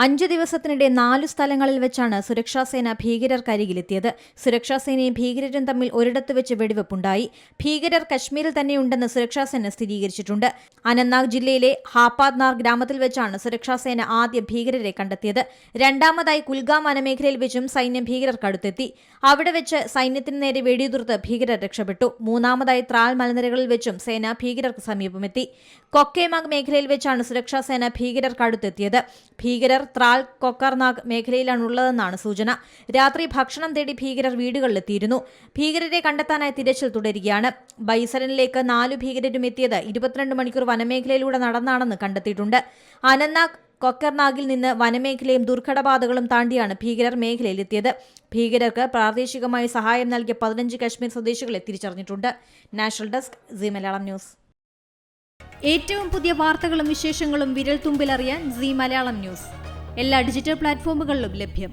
5 ദിവസത്തിനിടെ 4 സ്ഥലങ്ങളിൽ വെച്ചാണ് സുരക്ഷാസേന ഭീകരർക്കരികിലെത്തിയത്. സുരക്ഷാസേനയും ഭീകരരും തമ്മിൽ ഒരിടത്ത് വെച്ച് വെടിവെപ്പുണ്ടായി. ഭീകരർ കശ്മീരിൽ തന്നെയുണ്ടെന്ന് സുരക്ഷാസേന സ്ഥിരീകരിച്ചിട്ടുണ്ട്. അനന്ത്നാഗ് ജില്ലയിലെ ഹാപാദ്നാർ ഗ്രാമത്തിൽ വെച്ചാണ് സുരക്ഷാസേന ആദ്യം ഭീകരരെ കണ്ടെത്തിയത്. രണ്ടാമതായി കുൽഗാം വനമേഖലയിൽ വെച്ചും സൈന്യം ഭീകരർക്കടുത്തെത്തി. അവിടെ വെച്ച് സൈന്യത്തിന് നേരെ വെടിയുതിർത്ത് ഭീകരർ രക്ഷപ്പെട്ടു. മൂന്നാമതായി ത്രാൽ മലനിരകളിൽ വെച്ചും സേന ഭീകരർക്ക് സമീപമെത്തി. കൊക്കേമാഗ് മേഖലയിൽ വെച്ചാണ് സുരക്ഷാസേന ഭീകരർക്കടുത്തെത്തിയത്. ഭീകരർ ത്രാൽ കൊക്കർനാഗ് മേഖലയിലാണുള്ളതെന്നാണ് സൂചന. രാത്രി ഭക്ഷണം തേടി ഭീകരർ വീടുകളിലെത്തിയിരുന്നു. ഭീകരരെ കണ്ടെത്താനായി തിരച്ചിൽ തുടരുകയാണ്. ബൈസരനിലേക്ക് 4 ഭീകരരും എത്തിയത് 22 മണിക്കൂർ വനമേഖലയിലൂടെ നടന്നാണെന്ന് കണ്ടെത്തിയിട്ടുണ്ട്. അനന്ത്നാഗ് കൊക്കർനാഗിൽ നിന്ന് വനമേഖലയും ദുർഘടപാതകളും താണ്ടിയാണ് ഭീകരർ മേഖലയിലെത്തിയത്. ഭീകരർക്ക് പ്രാദേശികമായി സഹായം നൽകിയ 15 കശ്മീർ സ്വദേശികളെ തിരിച്ചറിഞ്ഞിട്ടുണ്ട്. National desk Zee Malayalam news. ഏറ്റവും പുതിയ വാർത്തകളും വിശേഷങ്ങളും വിരൽ തുമ്പിലറിയാൻ സീ മലയാളം ന്യൂസ് എല്ലാ ഡിജിറ്റൽ പ്ലാറ്റ്ഫോമുകളിലും ലഭ്യം.